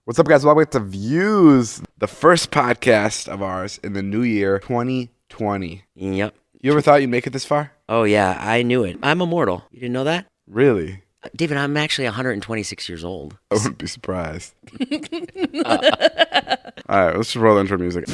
What's up, guys? Welcome back to Views, the first podcast of ours in the new year, 2020. Yep. You ever thought you'd make it this far? Oh, yeah, I knew it. I'm immortal. You didn't know that? Really? David, I'm actually 126 years old. I wouldn't be surprised. All right, let's just roll the intro music.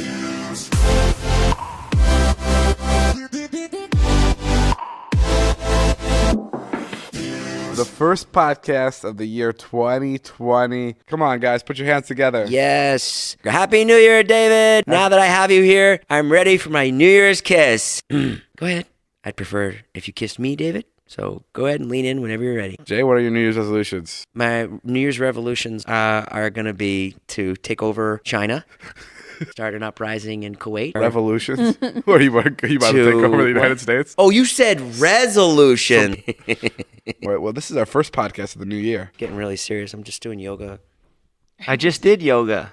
The first podcast of the year 2020. Come on, guys, put your hands together. Yes. Happy New Year, David. Now that I have you here, I'm ready for my New Year's kiss. Go ahead. I'd prefer if you kissed me, David. So go ahead and lean in whenever you're ready. Jay, what are your New Year's resolutions? My New Year's revolutions are going to be to take over China. Start an uprising in Kuwait. Revolutions? Are you about to take over the United States? Oh, you said resolution. Well, this is our first podcast of the new year. Getting really serious. I'm just doing yoga. I just did yoga.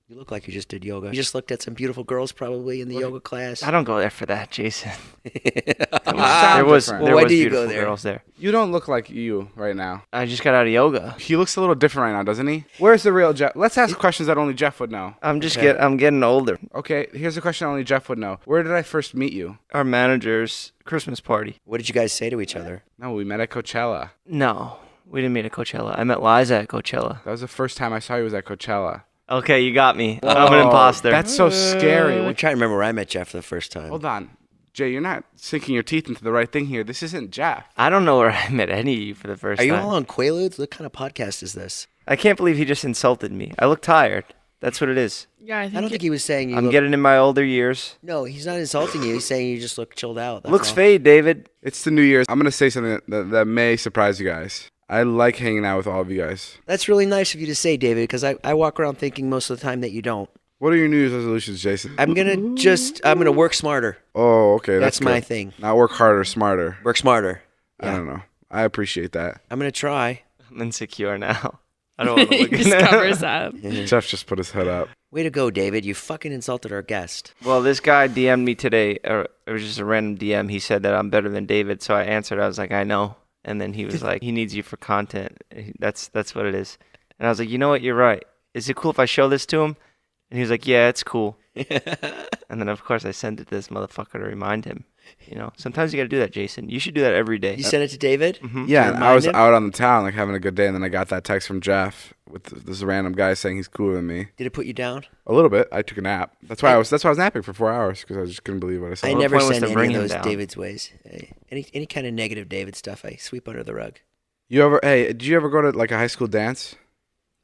You look like you just did yoga. You just looked at some beautiful girls probably in the yoga class. I don't go there for that, Jason. There was Why do you beautiful go there? girls there. You don't look like you right now. I just got out of yoga. He looks a little different right now, doesn't he? Where's the real Jeff? Let's ask questions that only Jeff would know. I'm getting older. Okay, here's a question only Jeff would know. Where did I first meet you? Our manager's Christmas party. What did you guys say to each other? No, we met at Coachella. No, we didn't meet at Coachella. I met Liza at Coachella. That was the first time I saw you was at Coachella. Okay, you got me. I'm an imposter. That's so scary. I'm trying to remember where I met Jeff for the first time. Hold on. Jay, you're not sinking your teeth into the right thing here. This isn't Jeff. I don't know where I met any of you for the first Are time. you all on Quaaludes? What kind of podcast is this? I can't believe he just insulted me. I look tired. That's what it is. Yeah, I don't think he was saying you I'm look... getting in my older years. No, he's not insulting you. He's saying you just look chilled out. That's Looks all. fade, David. It's the New Year's. I'm going to say something that may surprise you guys. I like hanging out with all of you guys. That's really nice of you to say, David, because I walk around thinking most of the time that you don't. What are your New Year's resolutions, Jason? I'm going to work smarter. Oh, okay. That's my good. thing. Not work harder, smarter. Work smarter. I don't know. I appreciate that. I'm going to try. I'm insecure now. I don't want to look He just covers up. Jeff just put his head up. Way to go, David. You fucking insulted our guest. Well, this guy DM'd me today. It was just a random DM. He said that I'm better than David, so I answered. I was like, I know. And then he was like, he needs you for content. That's what it is. And I was like, you know what? You're right. Is it cool if I show this to him? And he was like, yeah, it's cool. And then, of course, I sent it to this motherfucker to remind him. You know, sometimes you got to do that, Jason. You should do that every day. You sent it to David? Mm-hmm. Yeah, To and I was remind him? out on the town, like having a good day, and then I got that text from Jeff with this random guy saying he's cooler than me. Did it put you down? A little bit. I took a nap. That's why I was napping for 4 hours because I just couldn't believe what I saw. I the never point was send to any bring of him those down. David's ways. Any kind of negative David stuff, I sweep under the rug. Did you ever go to like a high school dance?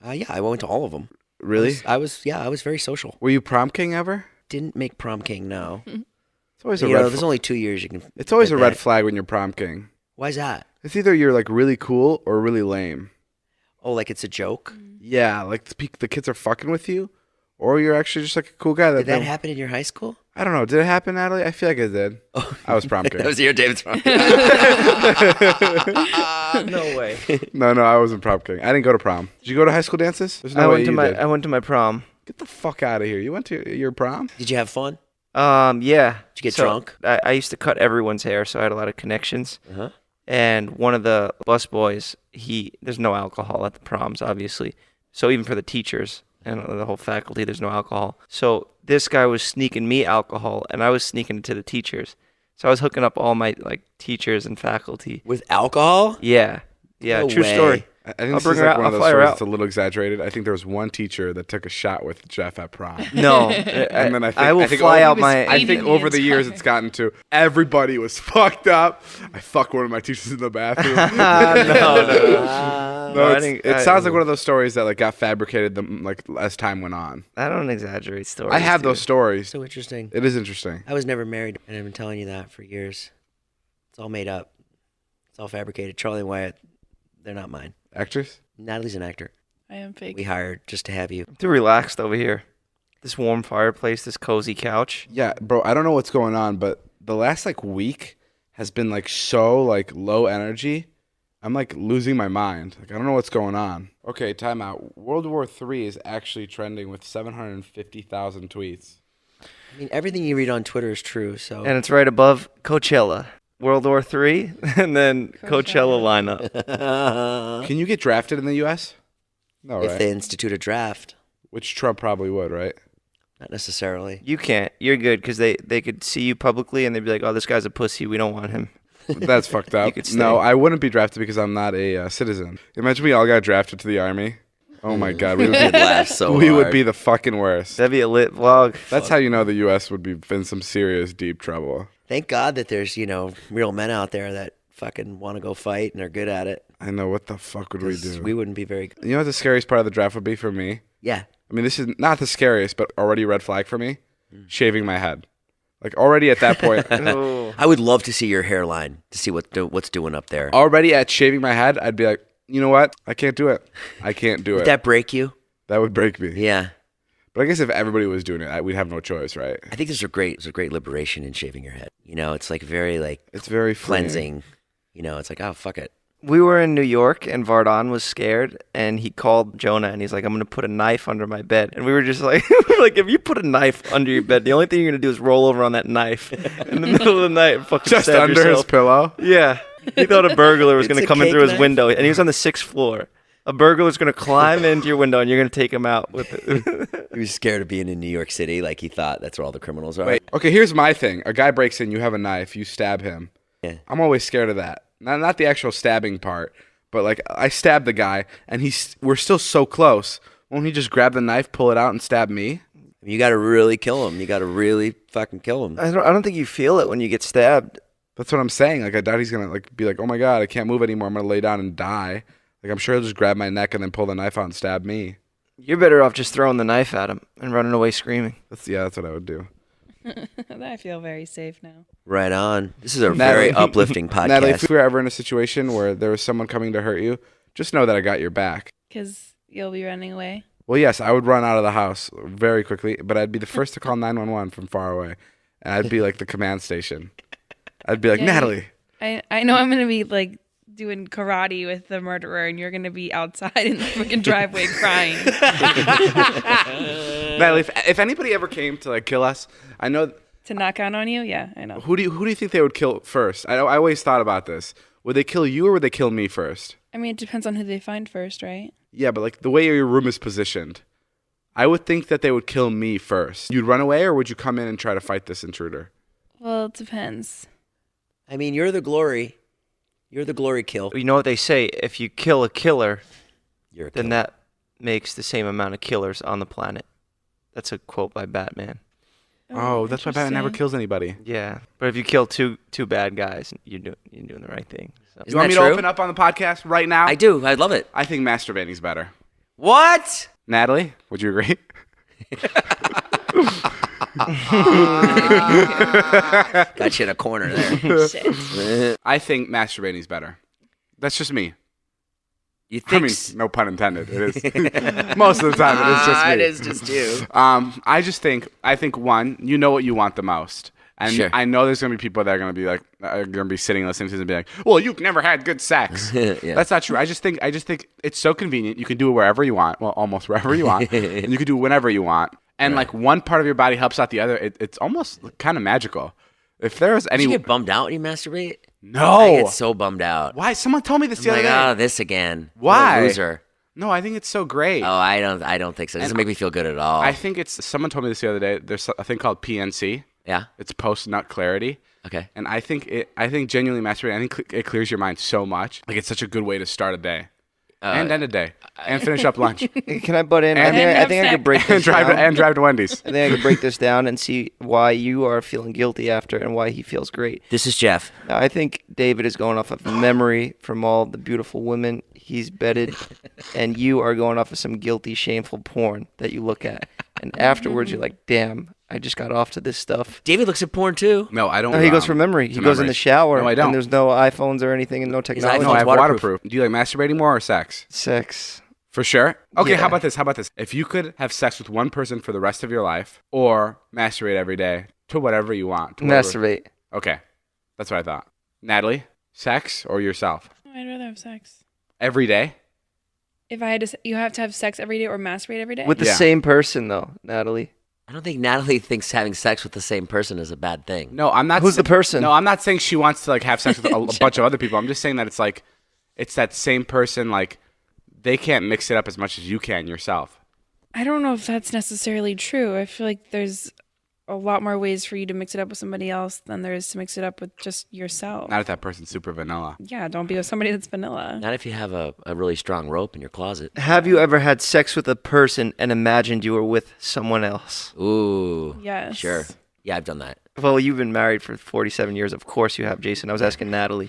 Yeah, I went to all of them. Really? I was very social. Were you prom king ever? Didn't make prom king, no. It's always You a know, red. there's only 2 years you can. It's always get a red that. flag when you're prom king. Why's that? It's either you're like really cool or really lame. Oh, like it's a joke? Yeah, like the kids are fucking with you, or you're actually just like a cool guy. Did that happen in your high school? I don't know. Did it happen, Natalie? I feel like it did. Oh, I was prom king. that was the year David's prom. No way. No, I wasn't prom king. I didn't go to prom. Did you go to high school dances? There's no I way went to you my did. I went to my prom. Get the fuck out of here. You went to your prom? Did you have fun? Yeah. Did you get drunk? I used to cut everyone's hair, so I had a lot of connections. Uh-huh. And one of the bus boys, there's no alcohol at the proms, obviously. So even for the teachers and the whole faculty, there's no alcohol. So this guy was sneaking me alcohol, and I was sneaking it to the teachers. So I was hooking up all my teachers and faculty. With alcohol? Yeah, No true way. story. I think I'll this bring is her like out. one of I'll those fly her stories out. that's a little exaggerated. I think there was one teacher that took a shot with Jeff at prom. No, And then I will fly out my. I think the over the entire- years it's gotten to everybody was fucked up. I fucked one of my teachers in the bathroom. No, I It didn't- sounds like one of those stories that like got fabricated as time went on. I don't exaggerate stories. I have dude. those stories. So interesting. It is interesting. I was never married, and I've been telling you that for years. It's all made up. It's all fabricated. Charlie and Wyatt, they're not mine. Actress? Natalie's an actor. I am fake. We hired just to have you. I'm too relaxed over here. This warm fireplace, this cozy couch. Yeah, bro. I don't know what's going on, but the last like week has been like so like low energy. I'm like losing my mind. Like I don't know what's going on. Okay, time out. World War III is actually trending with 750,000 tweets. I mean, everything you read on Twitter is true. So And it's right above Coachella. World War III, and then Coachella lineup. Can you get drafted in the U.S.? No, if right? they institute a draft, Which Trump probably would, right? Not necessarily. You can't. You're good because they could see you publicly and they'd be like, oh, this guy's a pussy. We don't want him. That's fucked up. could stay. No, I wouldn't be drafted because I'm not a citizen. Imagine we all got drafted to the army. Oh my God, we would I'd laugh so we would hard. be the fucking worst. That'd be a lit vlog. That's how you know the U.S. would be in some serious deep trouble. Thank God that there's, real men out there that fucking want to go fight and are good at it. I know, what the fuck would we 'Cause do? We wouldn't be very good. You know what the scariest part of the draft would be for me? Yeah. I mean, this is not the scariest, but already a red flag for me. Shaving my head. Like, already at that point. Oh. I would love to see your hairline, to see what's doing up there. Already at shaving my head, I'd be like, you know what? I can't do it. I can't do it. Would that break you? That would break me. Yeah. But I guess if everybody was doing it, we'd have no choice, right? I think there's a great liberation in shaving your head. It's like very It's very freeing. cleansing. It's like, oh, fuck it. We were in New York and Vardon was scared and he called Jonah and he's like, I'm going to put a knife under my bed. And we were just like, if you put a knife under your bed, the only thing you're going to do is roll over on that knife in the middle of the night and fucking Just stab under yourself. his pillow? Yeah. He thought a burglar was It's going a to come in cake through his knife? window and he was on the 6th floor. A burglar's going to climb into your window and you're going to take him out with it. He was scared of being in New York City. Like he thought that's where all the criminals are. Wait, okay, here's my thing. A guy breaks in, you have a knife, you stab him. Yeah. I'm always scared of that. Not the actual stabbing part, but like I stabbed the guy and we're still so close. Won't he just grab the knife, pull it out, and stab me? You got to really kill him. You got to really fucking kill him. I don't think you feel it when you get stabbed. That's what I'm saying. Like I doubt he's gonna be like, oh my God, I can't move anymore. I'm gonna lay down and die. Like I'm sure he'll just grab my neck and then pull the knife out and stab me. You're better off just throwing the knife at him and running away screaming. That's what I would do. I feel very safe now. Right on. This is a very uplifting podcast. Natalie, if we were ever in a situation where there was someone coming to hurt you, just know that I got your back. Because you'll be running away. Well, yes, I would run out of the house very quickly, but I'd be the first to call 911 from far away. And I'd be like the command station. I'd be like, Yeah, Natalie. I know I'm going to be like doing karate with the murderer and you're going to be outside in the freaking driveway crying. Natalie, if anybody ever came to like kill us, I know. To knock out on you? Yeah, I know. Who do you think they would kill first? I always thought about this. Would they kill you or would they kill me first? I mean, it depends on who they find first, right? Yeah, but like the way your room is positioned, I would think that they would kill me first. You'd run away or would you come in and try to fight this intruder? Well, it depends. I mean, you're the glory. You're the glory kill. You know what they say? If you kill a killer, You're a then killer. that makes the same amount of killers on the planet. That's a quote by Batman. Oh, that's why Batman never interesting. kills anybody. Yeah, but if you kill two bad guys, you're doing the right thing. So. Isn't You want that me to true? open up on the podcast right now? I do. I love it. I think masturbating's better. What? Natalie, would you agree? Got you in a corner there. Shit. I think masturbating's better. That's just me. You I think? mean, no pun intended. It is. Most of the time, it is just me. It is just you. I think one, you know what you want the most. And Sure. I know there's going to be people that are going to be like, are going to be sitting listening to this and be like, well, you've never had good sex. Yeah. That's not true. I just think it's so convenient. You can do it wherever you want. Well, almost wherever you want. And you can do it whenever you want. And like one part of your body helps out the other. It's almost kind of magical. If there was any. You get bummed out when you masturbate? No. I get so bummed out. Why? Someone told me this the I'm other like, day. oh, this again. Why? What a loser. No, I think it's so great. Oh, I don't think so. It doesn't make me feel good at all. I think someone told me this the other day. There's a thing called PNC. Yeah. It's post nut clarity. Okay. And I think genuinely masturbating, I think it clears your mind so much. Like it's such a good way to start a day. And end a day. And finish up lunch. Can I butt in? And- I think I And could break and this drive down. and drive to Wendy's. I think I could break this down and see why you are feeling guilty after and why he feels great. This is Jeff. Now, I think David is going off of memory from all the beautiful women he's bedded, and you are going off of some guilty, shameful porn that you look at. And afterwards, you're like, damn, I just got off to this stuff. David looks at porn too. No, I don't. No, he goes from memory. He to goes in memory. the shower, No, I don't. and there's no iPhones or anything and no technology. No, I have waterproof. waterproof. Do you like masturbating more or sex? Sex. For sure. Okay, Yeah. how about this? If you could have sex with one person for the rest of your life or masturbate every day to whatever you want. to whatever- Masturbate. Okay. That's what I thought. Natalie, sex or yourself? I'd rather have sex. Every day? If I had to, you have to have sex every day or masturbate every day? With the Yeah. same person, though, Natalie. I don't think Natalie thinks having sex with the same person is a bad thing. No, I'm not. Who's the person? No, I'm not saying she wants to like have sex with a bunch of other people. I'm just saying that it's that same person. Like they can't mix it up as much as you can yourself. I don't know if that's necessarily true. I feel like there's a lot more ways for you to mix it up with somebody else than there is to mix it up with just yourself. Not if that person's super vanilla. Yeah, don't be with somebody that's vanilla. Not if you have a really strong rope in your closet. Have you ever had sex with a person and imagined you were with someone else? Ooh. Yes. Sure. Yeah, I've done that. Well, you've been married for 47 years. Of course you have, Jason. I was asking Natalie.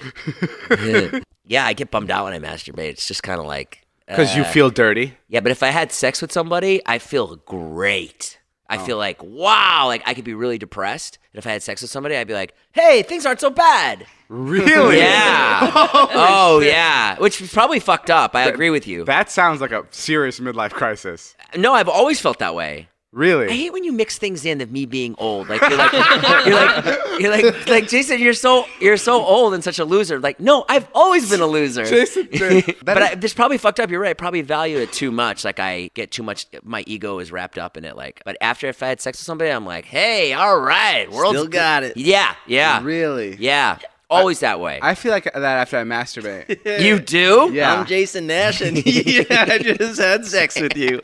Yeah, I get bummed out when I masturbate. It's just kind of like... Because you feel dirty? Yeah, but if I had sex with somebody, I feel great. I feel like, wow, like I could be really depressed. And if I had sex with somebody, I'd be like, hey, things aren't so bad. Really? Yeah. Oh, yeah. Which is probably fucked up. I agree with you. That sounds like a serious midlife crisis. No, I've always felt that way. Really? I hate when you mix things in of me being old. Like you're like Jason, you're so old and such a loser. Like, no, I've always been a loser. Jason, But this probably fucked up. You're right. I probably value it too much. Like I get too much. My ego is wrapped up in it. Like, but after if I had sex with somebody, I'm like, hey, all right, world's Still got it. Yeah, yeah, Really? yeah. Always that way. I feel like that after I masturbate. You do? Yeah. I'm Jason Nash, and I just had sex with you.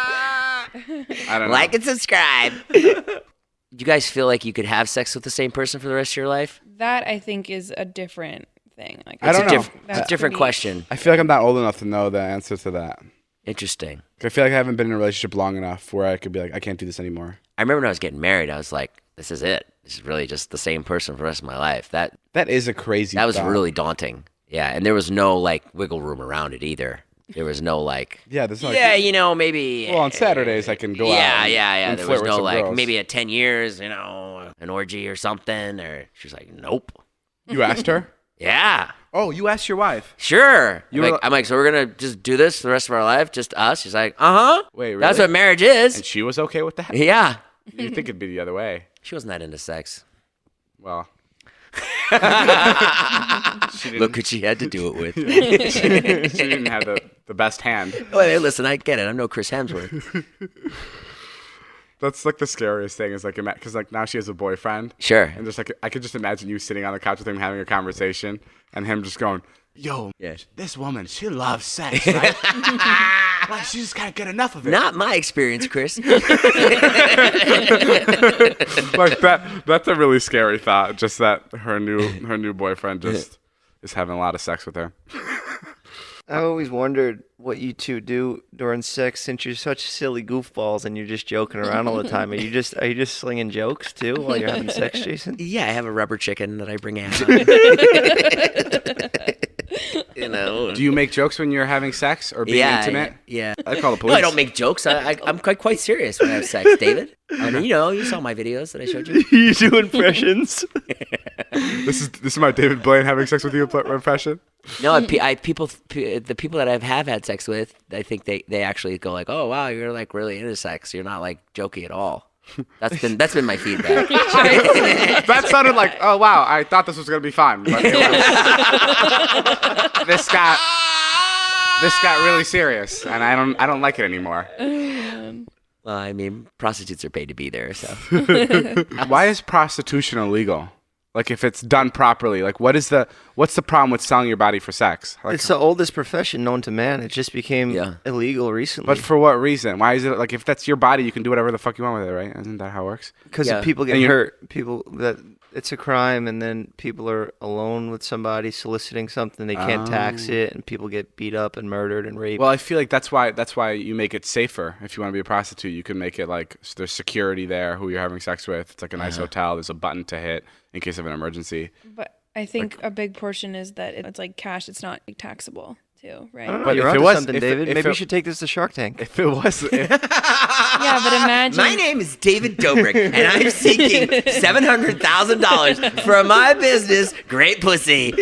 I don't know. Like and subscribe. You guys feel like you could have sex with the same person for the rest of your life? That I think is a different thing. Like I don't know. It's a different question. I feel like I'm not old enough to know the answer to that. Interesting. I feel like I haven't been in a relationship long enough where I could be like, I can't do this anymore. I remember when I was getting married, I was like, this is it. This is really just the same person for the rest of my life. That is a crazy was thought. really daunting. Yeah, and there was no like wiggle room around it either. There was no like, Yeah, there's no yeah, you know, maybe. Well, on Saturdays I can go out. Yeah. and There flirt was with no some like, girls. maybe at 10 years, you know, an orgy or something. Or she was like, nope. You asked her? Yeah, Oh, you asked your wife. sure. You were I'm like, so we're gonna just do this the rest of our life, just us? She's like, uh huh. Wait, really? That's what marriage is. And she was okay with that? Yeah. You'd think it'd be the other way. She wasn't that into sex. Well, Look what she had to do it with. she didn't have the best hand. Oh, hey, listen, I get it. I'm no Chris Hemsworth. That's like the scariest thing is like, because like now she has a boyfriend. Sure. And just like, I could just imagine you sitting on the couch with him having a conversation and him just going, yo, this woman, she loves sex, right? Like, she just can't get enough of it. Not my experience, Chris. Like that's a really scary thought. Just that her new boyfriend just is having a lot of sex with her. I always wondered what you two do during sex, since you're such silly goofballs and you're just joking around all the time. Are you just slinging jokes too while you're having sex, Jason? Yeah, I have a rubber chicken that I bring out. You know. Do you make jokes when you're having sex or being intimate? Yeah. I call the No, police. I don't make jokes. I'm quite serious when I have sex, David. I mean, you saw my videos that I showed you. You do impressions. This is my David Blaine having sex with you impression. No, the people that I have had sex with, I think they actually go like, oh wow, you're like really into sex. You're not like jokey at all. That's been my feedback. That sounded like, oh wow, I thought this was gonna be fun, but it was, this got really serious, and I don't like it anymore. Well, I mean, prostitutes are paid to be there, so. Why is prostitution illegal? Like if it's done properly, like what's the problem with selling your body for sex? Like, It's the oldest profession known to man. It just became illegal recently. but for what reason? Why is it like if that's your body, you can do whatever the fuck you want with it, right? Isn't that how it works? Because Yeah. people get And you're- hurt, it's a crime, and then people are alone with somebody soliciting something, they can't tax it, and people get beat up and murdered and raped. Well, I feel like that's why you make it safer. If you want to be a prostitute, you can make it like there's security there who you're having sex with. It's like a nice hotel. There's a button to hit in case of an emergency. But I think a big portion is that it's like cash. It's not like, taxable too, right? I don't know, But you're if it onto was- something, if it- David. if Maybe it- you should take this to Shark Tank. If it was, Yeah, but imagine. My name is David Dobrik, and I'm seeking $700,000 for my business, Great Pussy.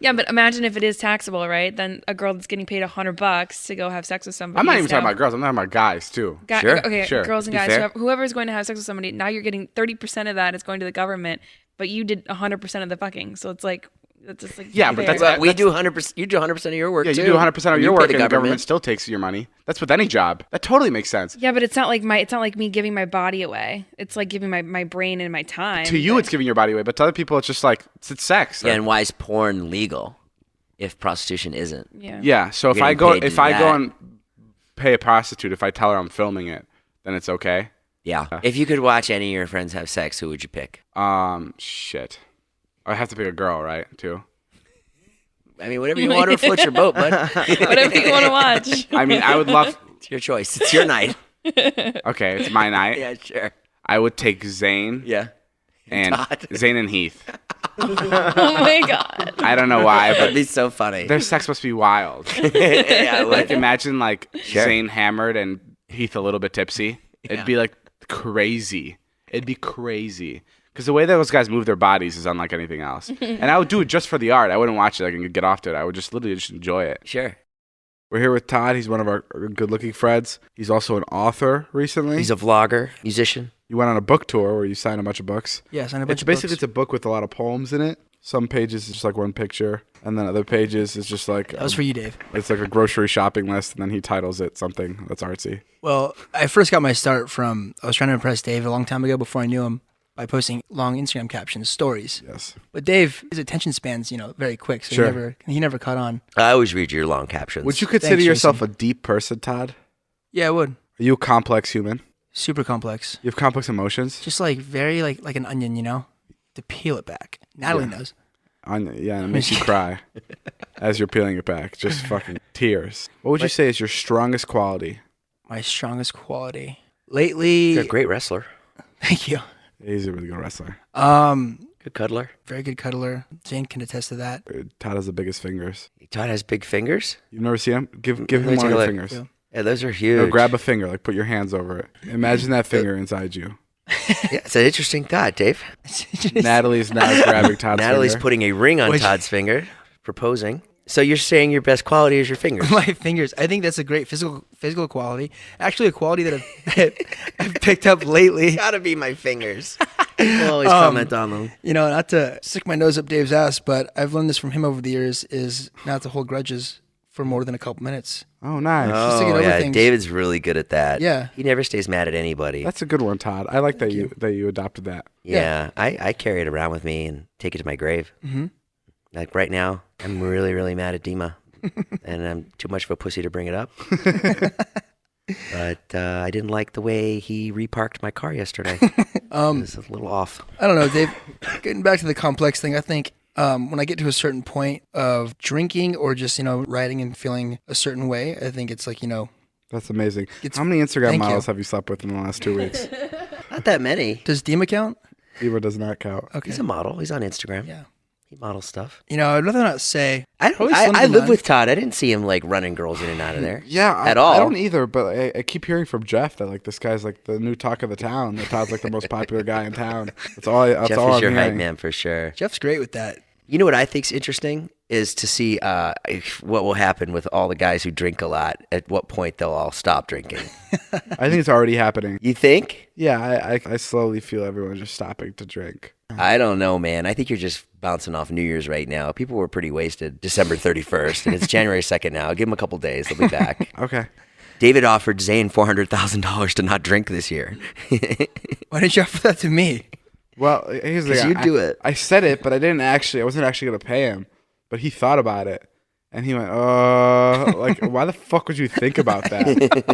Yeah, but imagine if it is taxable, right? Then a girl that's getting paid $100 to go have sex with somebody. I'm not is even talking now- about girls. I'm talking about guys too. Sure, Okay, sure. girls and Be guys, fair. whoever is going to have sex with somebody, now you're getting 30% of that is going to the government, but you did 100% of the fucking. So it's like, that's just like Yeah, but fair. that's- We do 100%. You do 100% of your work. Yeah, too. you do 100% of You your pay work, and the government still takes your money. That's with any job. That totally makes sense. Yeah, but it's not like me giving my body away. It's like giving my brain and my time. To you, it's giving your body away, but to other people, it's just like it's sex. Yeah, and why is porn legal if prostitution isn't? Yeah. Yeah. So if You're I getting go paid to if do I go that. and pay a prostitute if I tell her I'm filming it, then it's okay. Yeah. If you could watch any of your friends have sex, who would you pick? Shit. I have to pick a girl, right? Too. I mean, whatever you want to float your boat, bud. Whatever you want to watch. I mean, I would love. It's your choice. It's your night. Okay, it's my night. Yeah, sure. I would take Zane. Yeah. And Todd. Zane and Heath. Oh my god. I don't know why, That'd but be so funny. their sex must be wild. Yeah, I would. Like imagine like Sure. Zane hammered and Heath a little bit tipsy. It'd be like crazy. It'd be crazy. Because the way those guys move their bodies is unlike anything else. And I would do it just for the art. I wouldn't watch it like and get off to it. I would just literally just enjoy it. Sure. We're here with Todd. He's one of our good-looking friends. He's also an author recently. He's a vlogger, musician. You went on a book tour where you signed a bunch of books. Yeah, signed a bunch It's of basically books. it's a book with a lot of poems in it. Some pages is just like one picture, and then other pages is just like That was for you, Dave. it's like a grocery shopping list, and then he titles it something that's artsy. Well, I first got my start from, I was trying to impress Dave a long time ago before I knew him by posting long Instagram captions, stories. Yes. But Dave, his attention span's, very quick, so Sure. he never caught on. I always read your long captions. Would you consider Thanks, yourself Jason. a deep person, Todd? Yeah, I would. Are you a complex human? Super complex. You have complex emotions? Just like very like an onion, to peel it back. Natalie knows. Yeah, and it makes you cry as you're peeling it back. Just fucking tears. What would you say is your strongest quality? My strongest quality. Lately, You're a great wrestler. thank you. He's a really good wrestler. Good cuddler. Very good cuddler. Jane can attest to that. Todd has the biggest fingers. Todd has big fingers. You've never seen him? Give Let him me one take of a your look. fingers. Yeah. Yeah, those are huge. No, grab a finger, like put your hands over it. Imagine that finger inside you. Yeah, it's an interesting thought, Dave. Natalie's now grabbing Todd's Natalie's finger. putting a ring on Which- Todd's finger, proposing. So you're saying your best quality is your fingers? My fingers. I think that's a great physical quality. Actually, a quality that I've picked up lately. Gotta be my fingers. I'll always comment on them. Not to stick my nose up Dave's ass, but I've learned this from him over the years: is not to hold grudges for more than a couple minutes. Oh, nice. Just to get Oh over yeah, things. David's really good at that. Yeah. he never stays mad at anybody. That's a good one, Todd. I like that you adopted that. Yeah, I carry it around with me and take it to my grave. Mm-hmm. Like right now, I'm really, really mad at Dima, and I'm too much of a pussy to bring it up. But I didn't like the way he reparked my car yesterday. It was a little off. I don't know, Dave. Getting back to the complex thing, I think when I get to a certain point of drinking or just riding and feeling a certain way, I think it's like That's amazing. It's- How many Instagram thank you. models have you slept with in the last 2 weeks? Not that many. Does Dima count? Eva does not count. Okay. He's a model. He's on Instagram. Yeah. He models stuff. I'd rather not say. I Probably slim I to live none. with Todd. I didn't see him like running girls in and out of there. Yeah, At all. I don't either, but I keep hearing from Jeff that like this guy's like the new talk of the town. That Todd's like the most popular guy in town. That's all. That's Jeff all is I'm your hype hearing. man for sure. Jeff's great with that. You know what I think's interesting is to see what will happen with all the guys who drink a lot. At what point they'll all stop drinking. I think it's already happening. You think? Yeah, I slowly feel everyone just stopping to drink. I don't know, man. I think you're just bouncing off New Year's right now. People were pretty wasted December 31st, and it's January 2nd now. Give them a couple days. They'll be back. Okay. David offered Zane $400,000 to not drink this year. Why didn't you offer that to me? Well, here's the 'Cause thing. you do it. I said it, but I wasn't actually gonna pay him. But he thought about it, and he went, like, why the fuck would you think about that?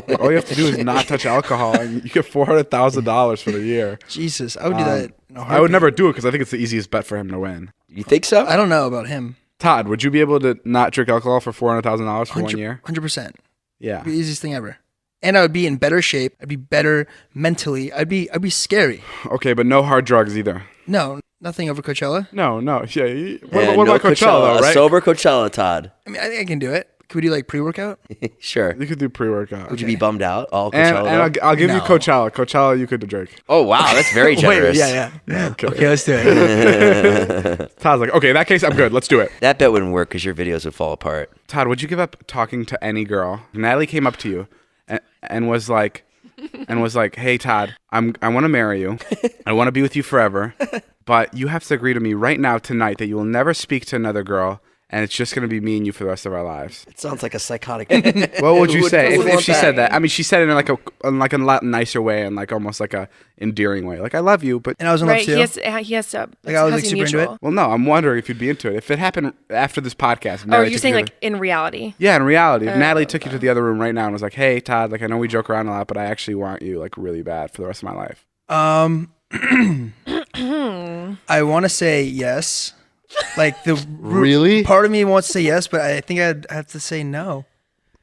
Like, all you have to do is not touch alcohol, and you get $400,000 for the year. Jesus, I would do that. In a I would heartbeat. never do it because I think it's the easiest bet for him to win. You think so? I don't know about him. Todd, would you be able to not drink alcohol for $400,000 for 1 year? 100%. Yeah. The easiest thing ever. And I would be in better shape. I'd be better mentally. I'd be scary. Okay, but no hard drugs either. No, nothing over Coachella. No. Yeah. Yeah, What no about Coachella, though, A right? sober Coachella, Todd. I mean, I think I can do it. Could we do like pre-workout? Sure. You could do pre-workout. Would you be bummed out? All And, Coachella? and though? I'll give you No. Coachella. Coachella, you could drink. Oh, wow. That's very generous. Wait, yeah. Okay. Okay, let's do it. Todd's like, okay, in that case, I'm good. Let's do it. That bet wouldn't work because your videos would fall apart. Todd, would you give up talking to any girl? Natalie came up to you and was like, hey, Todd, I want to marry you. I want to be with you forever. But you have to agree to me right now tonight that you will never speak to another girl and it's just gonna be me and you for the rest of our lives. It sounds like a psychotic. What would you say would if want she that? said that? I mean, she said it in like a lot nicer way and like almost like a endearing way. Like I love you, but And I was in love Right. too. He has to. Like, I was, has like, to be super into it. mutual. well, no, I'm wondering if you'd be into it. If it happened after this podcast. Oh, Natalie you're took saying you like in reality? yeah, in reality, if Natalie took you okay. to the other room right now and was like, "Hey, Todd, like I know we joke around a lot, but I actually want you like really bad for the rest of my life." I want to say yes. Like Really? part of me wants to say yes, but I think I'd have to say no,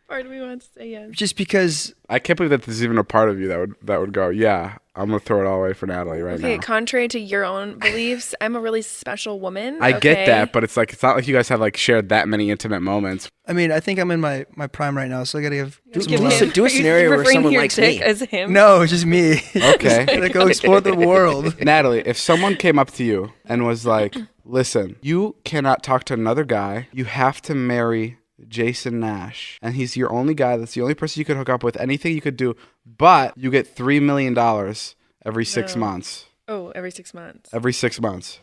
Part of me wants to say yes. just because. I can't believe that there's even a part of you that would go, "Yeah, I'm gonna throw it all away for Natalie right Okay, now." contrary to your own beliefs, I'm a really special woman. I get okay? that, but it's like it's not like you guys have like shared that many intimate moments. I mean, I think I'm in my prime right now, so I gotta give some Give love. him- do a are you scenario where referring to someone your likes dick me. as him. No, it's just me. Okay. Gotta go explore the world. Natalie, if someone came up to you and was like, "Listen, you cannot talk to another guy. You have to marry Jason Nash, and he's your only guy. That's the only person you could hook up with. Anything you could do, but you get $3 million every 6 months. Oh, every 6 months. Every 6 months.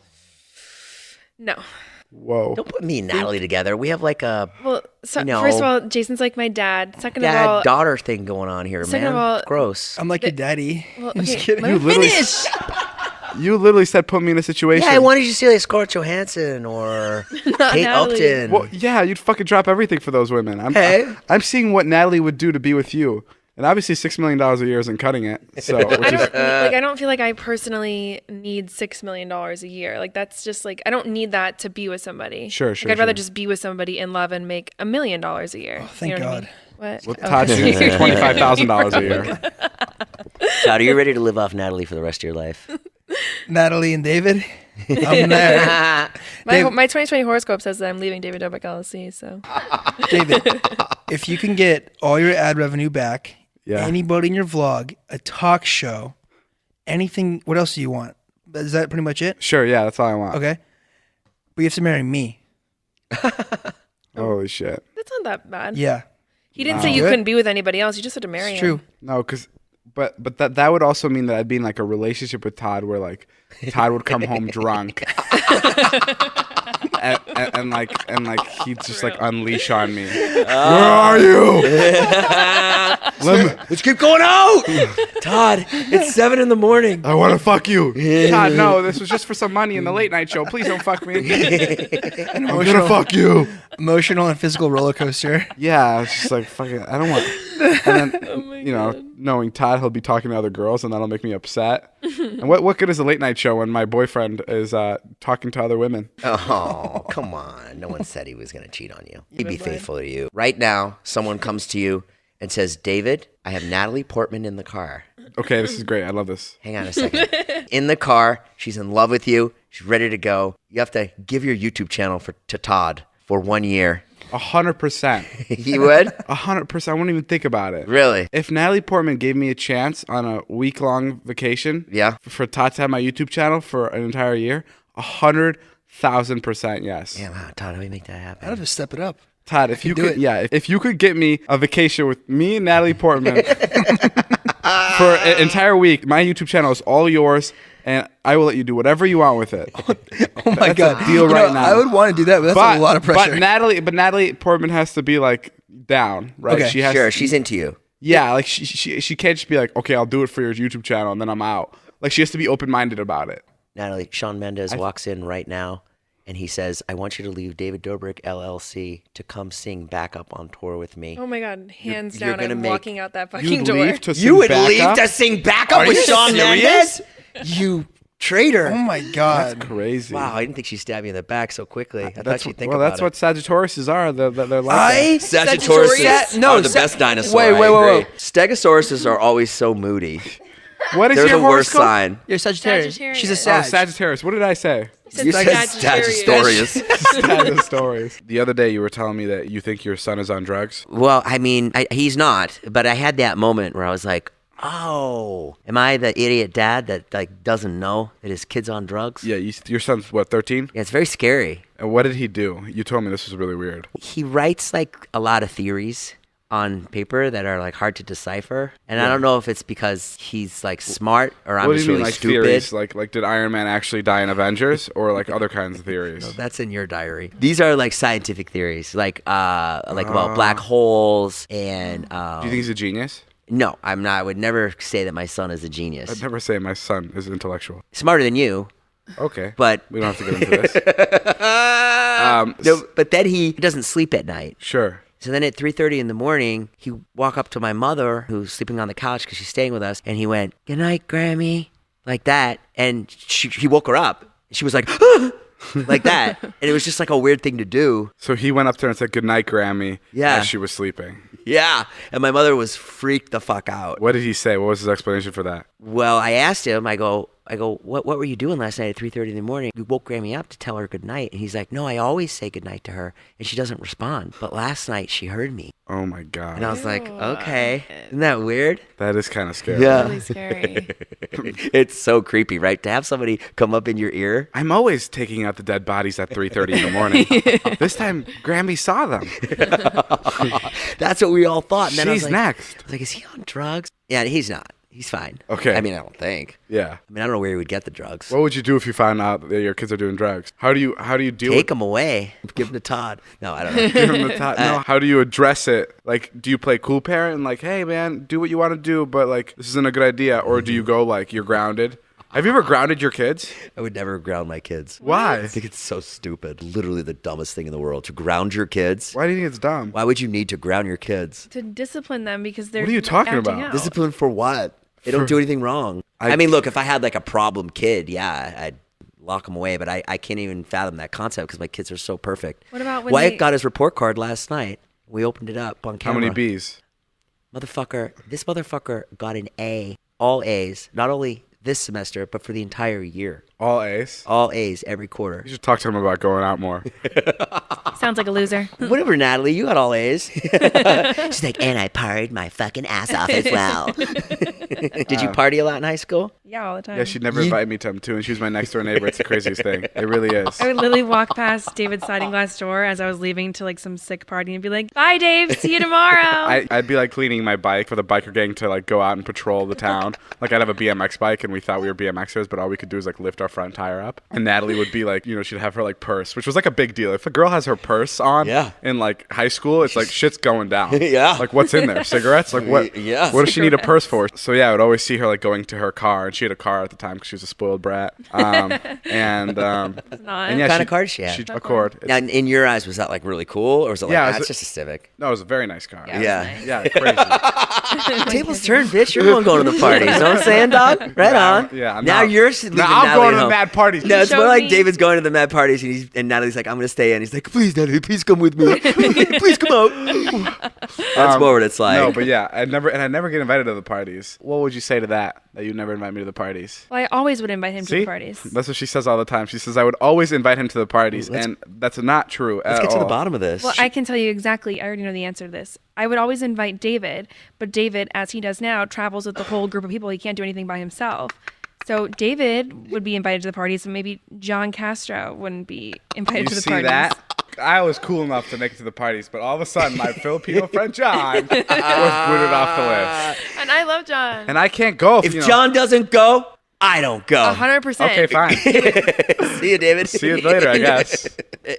No. Whoa. Don't put me and Natalie together. We have like a Well, so, No. first of all, Jason's like my dad. Second of all, dad-daughter thing going on here, Second man. of all- It's gross. I'm like your daddy. well, I'm just okay, kidding. let me literally- finish. You literally said put me in a situation. Yeah, I wanted you to see like Scarlett Johansson or Not Kate Natalie. Upton. Well, yeah, you'd fucking drop everything for those women. Hey. I'm seeing what Natalie would do to be with you. And obviously $6 million a year isn't cutting it. So, which I is, don't I don't feel like I personally need $6 million a year. Like that's just like I don't need that to be with somebody. Sure, Like, sure, I'd rather sure. just be with somebody in love and make $1 million a year. thank you know God. What I mean? well, What? Todd's Okay. $25,000 a year. Todd, are you ready to live off Natalie for the rest of your life? Natalie and David, I'm there. My Dave- 2020 horoscope says that I'm leaving David Dobrik LLC. So David, if you can get all your ad revenue back, Yeah. anybody in your vlog, a talk show, anything, what else do you want? Is that pretty much it? Sure, yeah, that's all I want. Okay. But you have to marry me. Holy shit. that's not that bad. Yeah. He didn't say you Good. couldn't be with anybody else. You just had to marry It's him. true. No, but that would also mean that I'd be in like a relationship with Todd where like Todd would come home drunk. and like he'd just like unleash on me. Where are you? Let's keep going out. Todd, it's 7 a.m. I want to fuck you. Todd, no, this was just for some money in the late night show. Please don't fuck me. I'm gonna fuck you. Emotional and physical roller coaster. Yeah, it's just like fucking. I don't want. And then you know, knowing Todd, he'll be talking to other girls, and that'll make me upset. And what good is a late night show when my boyfriend is talking to other women? Oh, come on. No one said he was going to cheat on you. He'd be faithful to you. Right now, someone comes to you and says, David, I have Natalie Portman in the car. Okay, this is great. I love this. Hang on a second. In the car, she's in love with you. She's ready to go. You have to give your YouTube channel to Todd for 1 year. 100%. You would? 100%. I wouldn't even think about it. Really? If Natalie Portman gave me a chance on a week-long vacation, Yeah. for Todd to have my YouTube channel for an entire year, 100,000% yes. Yeah, wow, Todd, how do we make that I'd happen? have to step it up. Todd, if you do could, it. yeah, if you could get me a vacation with me and Natalie Portman for an entire week, my YouTube channel is all yours, and I will let you do whatever you want with it. Oh my That's God. a deal You right know, now. I would want to do that, but that's a lot of pressure. But Natalie Portman has to be like down, right? Okay, she has Sure, she's into you. yeah, like she can't just be like, okay, I'll do it for your YouTube channel, and then I'm out. Like she has to be open-minded about it. Natalie, Shawn Mendes walks in right now, and he says, I want you to leave David Dobrik LLC to come sing backup on tour with me. Oh my God, hands you're down, gonna I'm make- walking out that fucking You'd door. leave to You sing would backup? leave to sing backup with you Shawn serious? Mendes? You traitor. Oh my God. Crazy. Wow, I didn't think she'd stab you in the back so quickly. I thought she'd think well, about that's it. what Sagittariuses are. They're like that. Sagittarius no, are the best dinosaur. wait, I wait, wait, agree. Stegosauruses are always so moody. What is They're your the worst horoscope? sign. You're Sagittarius. Sagittarius. She's a Oh, Sag. Sagittarius. What did I say? You said Sagittarius. Sagittarius. The other day you were telling me that you think your son is on drugs. Well, I mean, he's not, but I had that moment where I was like, oh, am I the idiot dad that like doesn't know that his kid's on drugs? Yeah, your son's what, 13? Yeah, it's very scary. And what did he do? You told me this was really weird. He writes like a lot of theories on paper that are like hard to decipher. And I don't know if it's because he's like smart or I'm What do just you mean, really like stupid. theories? Like did Iron Man actually die in Avengers, or like other kinds of theories? No, that's in your diary. These are like scientific theories, like about black holes and. Do you think he's a genius? No, I'm not. I would never say that my son is a genius. I'd never say my son is intellectual. Smarter than you. Okay, But we don't have to get into this. no, but then he doesn't sleep at night. Sure. So then at 3:30 in the morning, he walked up to my mother, who's sleeping on the couch because she's staying with us, and he went, "Good night, Grammy," like that. And he woke her up. She was like, like that. And it was just like a weird thing to do. So he went up to her and said, "Good night, Grammy," Yeah. as she was sleeping. Yeah. And my mother was freaked the fuck out. What did he say? What was his explanation for that? Well, I asked him, I go, what were you doing last night at 3:30 in the morning? You woke Grammy up to tell her good night. And he's like, no, I always say good night to her, and she doesn't respond. But last night she heard me. Oh my God. And I was like, okay. Isn't that weird? That is kind of scary. Yeah. Really scary. It's so creepy, right? To have somebody come up in your ear. I'm always taking out the dead bodies at 3:30 in the morning. This time, Grammy saw them. That's what we all thought. And then I was She's like, next. I was like, is he on drugs? Yeah, he's not. He's fine. Okay. I mean, I don't think. Yeah. I mean, I don't know where he would get the drugs. What would you do if you found out that your kids are doing drugs? How do you deal Take with him away. Give him to Todd. No, I don't know. Give him the top. No, how do you address it? Like, do you play cool parent and like, hey man, do what you want to do, but like this isn't a good idea, or do you go like you're grounded? Have you ever grounded your kids? I would never ground my kids. Why? I think it's so stupid. Literally the dumbest thing in the world. To ground your kids. Why do you think it's dumb? Why would you need to ground your kids? To discipline them because they're What are you talking acting about? out. Discipline for what? They don't do anything wrong. I mean, look, if I had like a problem kid, yeah, I'd lock them away. But I can't even fathom that concept because my kids are so perfect. What about when Wyatt they- got his report card last night. We opened it up on How camera. many B's? This motherfucker got an A, all A's, not only this semester, but for the entire year. All A's? All A's every quarter. You should talk to him about going out more. Sounds like a loser. Whatever, Natalie, you got all A's. She's like, and I partied my fucking ass off as well. Did you party a lot in high school? Yeah, all the time. Yeah, she'd never invite me to him too, and she was my next door neighbor. It's the craziest thing. It really is. I would literally walk past David's sliding glass door as I was leaving to like some sick party and be like, "Bye, Dave. See you tomorrow." I'd be like cleaning my bike for the biker gang to like go out and patrol the town. Like I'd have a BMX bike, and we thought we were BMXers, but all we could do is like lift our front tire up. And Natalie would be like, she'd have her like purse, which was like a big deal. If a girl has her purse on Yeah. in like high school, it's like shit's going down. Yeah. Like what's in there? Cigarettes? Like what? Yeah. What does she need a purse for? So yeah, I would always see her like going to her car, and she had a car at the time because she was a spoiled brat. Not. And yeah, What kind of car did she have? Accord. Now, in your eyes, was that like really cool, or was it like, Yeah, it was that's just a Civic? No, it was a very nice car. Yeah. Yeah. It was nice. Yeah, crazy. Tables turn, bitch. You're the one going to the parties. You know what I'm saying, dog? Right on. Yeah. Now you're leaving Now I'm Natalie going at to the home. mad parties. No, it's Show more like me. David's going to the mad parties, and Natalie's like, I'm going to stay in. He's like, please, Natalie, please come with me. Please come out. That's more what it's like. No, but yeah, I never get invited to the parties. What would you say to that you never invite me to the parties? Well, I always would invite him to See? the parties. That's what she says all the time. She says I would always invite him to the parties, and that's not true Let's at get to all. the bottom of this. Well, I can tell you exactly. I already know the answer to this. I would always invite David, but David, as he does now, travels with the whole group of people. He can't do anything by himself. So David would be invited to the parties, and maybe John Castro wouldn't be invited You to the see parties. that? I was cool enough to make it to the parties, but all of a sudden, my Filipino friend John was booted off the list, And I love John. and I can't go if John doesn't go, I don't go. 100%. Okay, fine. See you, David. See you later, I guess.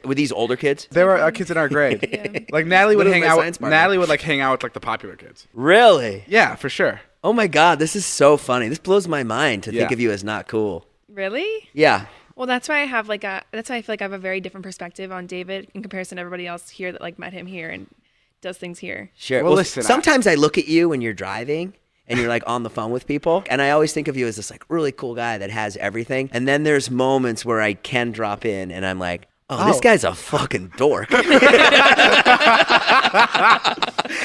With these older kids? There were kids in our grade. Yeah. Like Natalie would Literally hang my out. science partner. Natalie would like hang out with like the popular kids. Really? Yeah, for sure. Oh my God, this is so funny. This blows my mind to think Yeah. of you as not cool. Really? Yeah. Well, that's why I have that's why I feel like I have a very different perspective on David in comparison to everybody else here that like met him here and does things here. Sure. Well, listen, sometimes I look at you when you're driving and you're like on the phone with people, and I always think of you as this like really cool guy that has everything. And then there's moments where I can drop in and I'm like, oh, this guy's a fucking dork.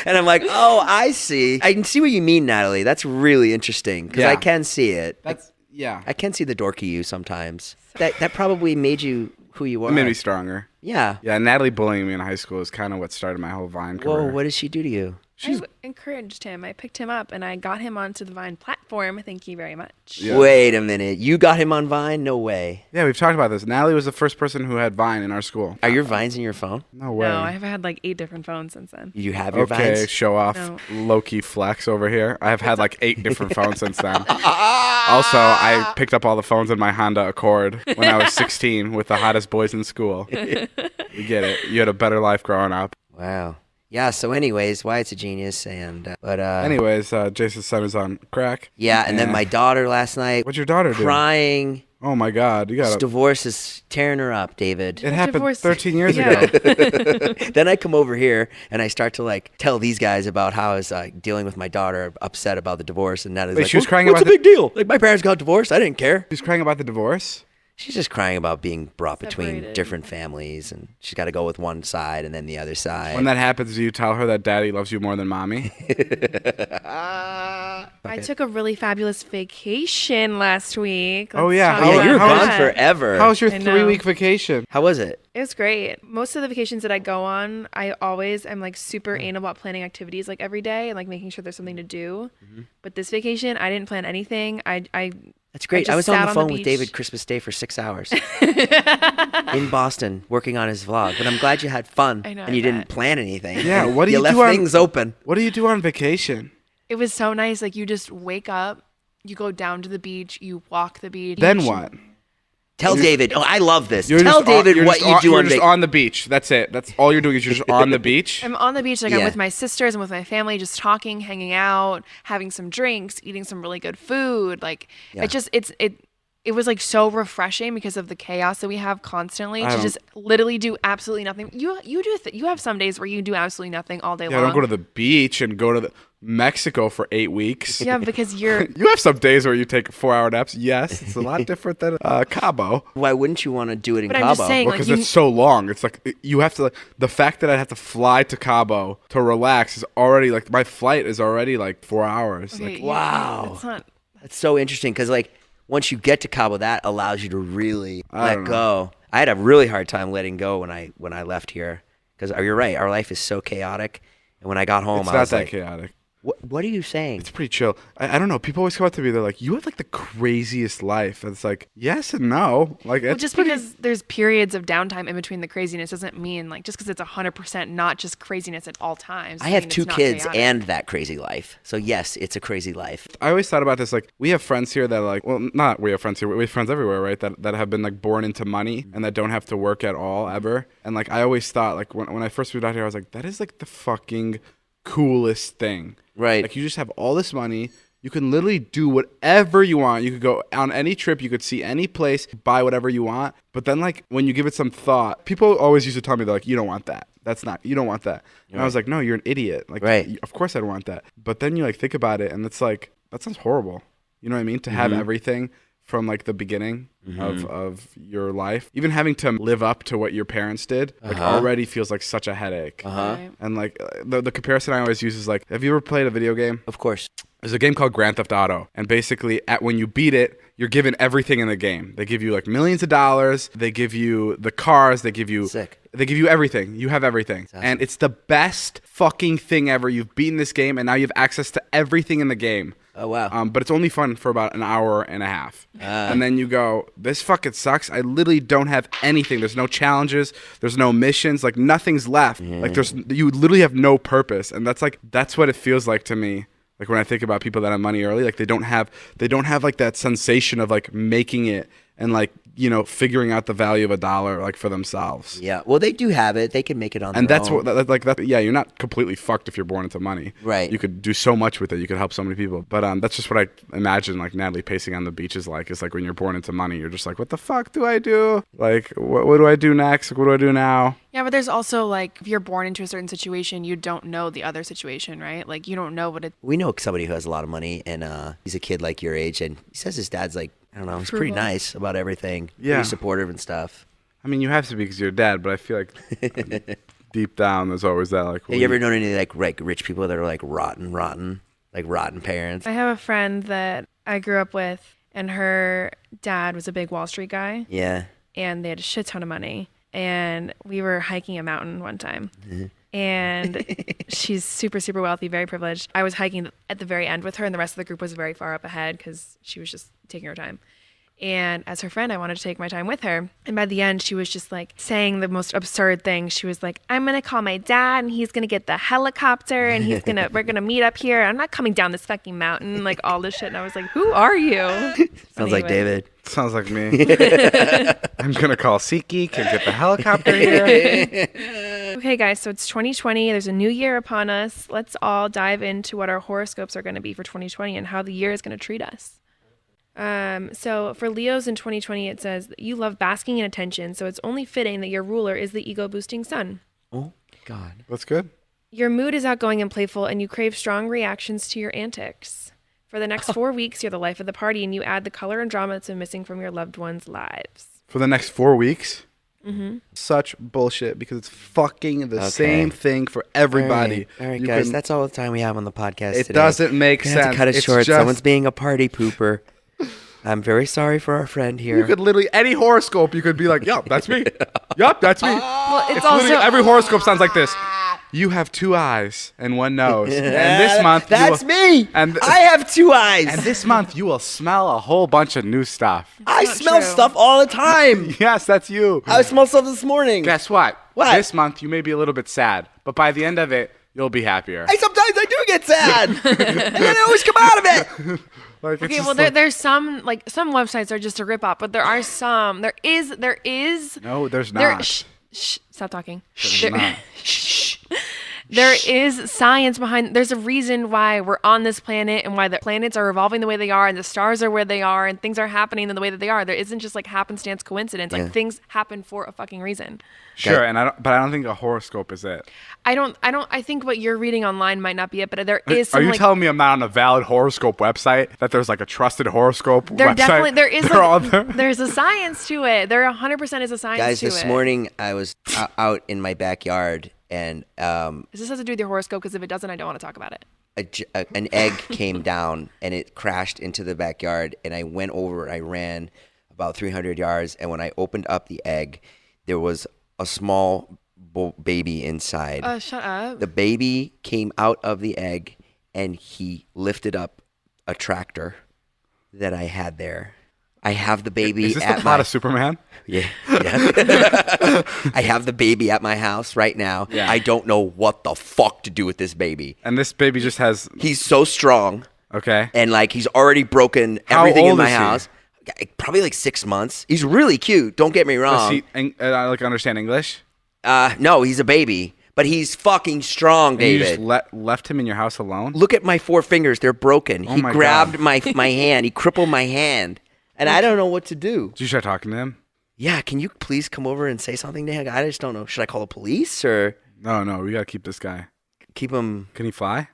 And I'm like, oh, I see. I can see what you mean, Natalie. That's really interesting because Yeah. I can see it. Yeah. I can see the dorky you sometimes. That probably made you who you are. It made me stronger. Yeah. Yeah, Natalie bullying me in high school is kind of what started my whole Vine career. Whoa, what did she do to you? She's encouraged him. I picked him up and I got him onto the Vine platform. Thank you very much. Yeah. Wait a minute. You got him on Vine? No way. Yeah, we've talked about this. Natalie was the first person who had Vine in our school. Are your Vines in your phone? No way. No, I've had like 8 different phones since then. You have your Okay, Vines? show off. No. Low-key flex over here. I have had like 8 different phones since then. Also, I picked up all the phones in my Honda Accord when I was 16 with the hottest boys in school. You get it. You had a better life growing up. Wow. Yeah, so anyways, Wyatt's a genius, Anyways, Jason's son is on crack. Yeah, and then my daughter last night, What'd your daughter do? crying. Oh my God, you This got divorce is tearing her up, David. It happened Divorce. 13 years Yeah. ago. Then I come over here and I start to like tell these guys about how I was dealing with my daughter, upset about the divorce, and Natalie's Wait, like, she was crying "What's about the big deal? Like my parents got divorced, I didn't care." She's crying about the divorce. She's just crying about being brought between Separated. different families, and she's got to go with one side and then the other side. When that happens, do you tell her that daddy loves you more than mommy? I took a really fabulous vacation last week. Oh, Let's yeah. talk How- yeah, about you're how gone that. forever. How was your I know. 3-week vacation? How was it? It was great. Most of the vacations that I go on, I always am like super anal about planning activities like every day and like making sure there's something to do. But this vacation, I didn't plan anything. I That's great. just I was on sat the on phone the with beach. David Christmas Day for 6 hours in Boston working on his vlog. But I'm glad you had fun I know, and I you didn't bet. plan anything. Yeah, what do you left do on- things open. What do you do on vacation? It was so nice. Like you just wake up, you go down to the beach, you walk the beach. Then what? Tell David. Oh, I love this. You're Tell just on- David you're what just you on- do You're on just vacation. on the beach. That's it. That's all you're doing is you're just on the beach. I'm on the beach, like Yeah. I'm with my sisters and with my family, just talking, hanging out, having some drinks, eating some really good food. Like Yeah. it was like so refreshing because of the chaos that we have constantly I to don't- just literally do absolutely nothing. You have some days where you do absolutely nothing all day Yeah, long. don't go to the beach and go to Mexico for 8 weeks. Yeah, because you're You have some days where you take 4-hour naps. Yes, it's a lot different than Cabo. Why wouldn't you want to do it in But I'm Cabo? just saying, Well, like because you, it's so long. It's like you have to. Like, the fact that I have to fly to Cabo to relax is already like my flight is already like 4 hours. okay, Like, wow. It's not. That's so interesting because like once you get to Cabo, that allows you to really I let don't know. go. I had a really hard time letting go when I left here because you're right. Our life is so chaotic, and when I got home, it's I not was that like, chaotic. What are you saying? It's pretty chill. I don't know. People always come up to me. They're like, "You have like the craziest life." And it's like, yes and no. Like, Well, it's just pretty- because there's periods of downtime in between the craziness doesn't mean like just because it's 100% not just craziness at all times. I doesn't have mean it's 2 not kids chaotic. and that crazy life. So yes, it's a crazy life. I always thought about this. Like, we have friends here that are like, well, not we have friends here. We have friends everywhere, right? That have been like born into money and that don't have to work at all ever. And like, I always thought like when I first moved out here, I was like, that is like the fucking coolest thing. Right. Like, you just have all this money. You can literally do whatever you want. You could go on any trip. You could see any place, buy whatever you want. But then, like, when you give it some thought, people always used to tell me, they're like, you don't want that. You don't want that. And I was like, no, you're an idiot. Like, Right. of course I'd want that. But then you, like, think about it, and it's like, that sounds horrible. You know what I mean? To have everything from, like, the beginning of your life. Even having to live up to what your parents did, like, already feels like such a headache. Right. And, like, the comparison I always use is, like, have you ever played a video game? Of course. There's a game called Grand Theft Auto, and basically, when you beat it, you're given everything in the game. They give you like millions of dollars. They give you the cars. They give you Sick. They give you everything. You have everything, awesome. and it's the best fucking thing ever. You've beaten this game, and now you have access to everything in the game. Oh wow. But it's only fun for about an hour and a half. And then you go, this fucking sucks. I literally don't have anything. There's no challenges. There's no missions. Like, nothing's left. Like, you literally have no purpose. And that's what it feels like to me. Like, when I think about people that have money early, like, they don't have like that sensation of like making it and like, you know, figuring out the value of a dollar like for themselves. Yeah. Well, they do have it. They can make it on And their that's own. what, like, that, yeah, you're not completely fucked if you're born into money. Right. You could do so much with it. You could help so many people. But that's just what I imagine, like, Natalie pacing on the beach is like. It's like when you're born into money, you're just like, what the fuck do I do? Like, what do I do next? Like, what do I do now? Yeah, but there's also like if you're born into a certain situation, you don't know the other situation, right? Like you don't know what it. We know somebody who has a lot of money, and he's a kid like your age, and he says his dad's like, I don't know, he's pretty Frugal. nice about everything. Yeah. Pretty supportive and stuff. I mean, you have to be because you're dad, but I feel like deep down there's always that, like, Have you ever known any like rich people that are like rotten parents? I have a friend that I grew up with, and her dad was a big Wall Street guy, Yeah. and they had a shit ton of money. And we were hiking a mountain one time, And she's super, super wealthy, very privileged. I was hiking at the very end with her, and the rest of the group was very far up ahead because she was just taking her time. And as her friend, I wanted to take my time with her. And by the end, she was just like saying the most absurd things. She was like, I'm going to call my dad and he's going to get the helicopter and we're going to meet up here. I'm not coming down this fucking mountain, like all this shit. And I was like, who are you? Sounds like David. Sounds like me. I'm going to call SeatGeek and get the helicopter here. Okay, guys, so it's 2020. There's a new year upon us. Let's all dive into what our horoscopes are going to be for 2020 and how the year is going to treat us. So for Leos in 2020, it says that you love basking in attention, so it's only fitting that your ruler is the ego-boosting sun. Oh, God. That's good. Your mood is outgoing and playful, and you crave strong reactions to your antics. For the next 4 weeks, you're the life of the party, and you add the color and drama that's been missing from your loved ones' lives. For the next 4 weeks? Mm-hmm. Such bullshit, because it's fucking the same thing for everybody. All right, guys, that's all the time we have on the podcast It today. doesn't make We have sense. to cut it It's short. just- Someone's being a party pooper. I'm very sorry for our friend here. You could literally, any horoscope, you could be like, yup, that's me. Yup, that's me. Well, it's Literally, also every horoscope sounds like this. You have 2 eyes and 1 nose. And this month, That's me. And I have 2 eyes. And this month, you will smell a whole bunch of new stuff. I not smell true. stuff all the time. Yes, that's you. I smelled stuff this morning. Guess what? What? This month, you may be a little bit sad, but by the end of it, you'll be happier. Sometimes I do get sad. And then I always come out of it. Like, it's okay. just Well, like- there's some websites are just a rip off, but there are some. There is. No, there's There. not. Shh. Stop talking. There's There- not. There is science behind. There's a reason why we're on this planet and why the planets are revolving the way they are and the stars are where they are and things are happening in the way that they are. There isn't just like happenstance coincidence. Yeah. Like things happen for a fucking reason. Sure, but I don't think a horoscope is it. I think what you're reading online might not be it, but there is Are some you like telling me I'm not on a valid horoscope website? That there's like a trusted horoscope there website? definitely there is They're all like, there? there's a science to it. There 100% is a science Guys, to it. this morning I was out in my backyard and This has to do with your horoscope because if it doesn't, I don't want to talk about it. an egg came down and it crashed into the backyard, and I went over. I ran about 300 yards, and when I opened up the egg, there was a small baby inside. Shut up. The baby came out of the egg, and he lifted up a tractor that I had there. I have the baby Is this at the plot my of Superman? yeah. I have the baby at my house right now. Yeah. I don't know what the fuck to do with this baby. And this baby just has, He's so strong, okay. and like he's already broken How everything in old my is he? house. Probably like 6 months. He's really cute. Don't get me Does wrong. he like understand English? No, he's a baby, but he's fucking strong, And you David. just left him in your house alone? Look at my 4 fingers. They're broken. Oh He my grabbed God. my hand. He crippled my hand. And I don't know what to do. Did you try talking to him? Yeah, can you please come over and say something to him? I just don't know. Should I call the police or No, we gotta keep this guy. keep him? Can he fly?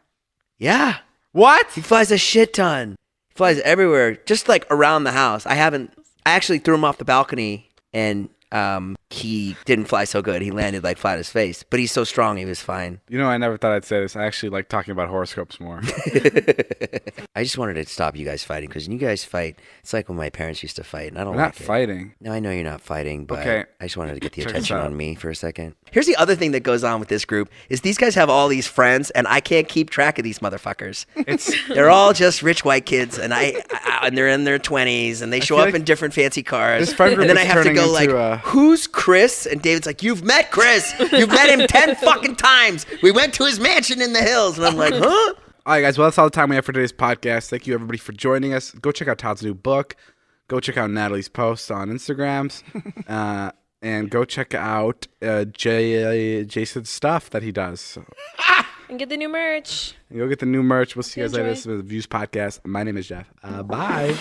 Yeah. What? He flies a shit ton. He flies everywhere, just like around the house. I actually threw him off the balcony, and he didn't fly so good. He landed like flat on his face, but he's so strong, he was fine. You know, I never thought I'd say this. I actually like talking about horoscopes more. I just wanted to stop you guys fighting, because when you guys fight, it's like when my parents used to fight, and I don't We're like not it. fighting. No, I know you're not fighting, but Okay. I just wanted to get the Check this attention out. on me for a second. Here's the other thing that goes on with this group is these guys have all these friends, and I can't keep track of these motherfuckers. They're all just rich white kids, and and they're in their 20s, and they show feel up like in different fancy cars. this friend group and then is I have to turning go like, into, who's Chris? And David's like, you've met Chris. You've met him 10 fucking times. We went to his mansion in the hills, and I'm like, huh? All right, guys. Well, that's all the time we have for today's podcast. Thank you, everybody, for joining us. Go check out Todd's new book. Go check out Natalie's posts on Instagrams. And go check out Jason's stuff that he does. So, And get the new merch. go get the new merch. We'll see you guys later. Enjoy. This is the Views Podcast. My name is Jeff. Bye.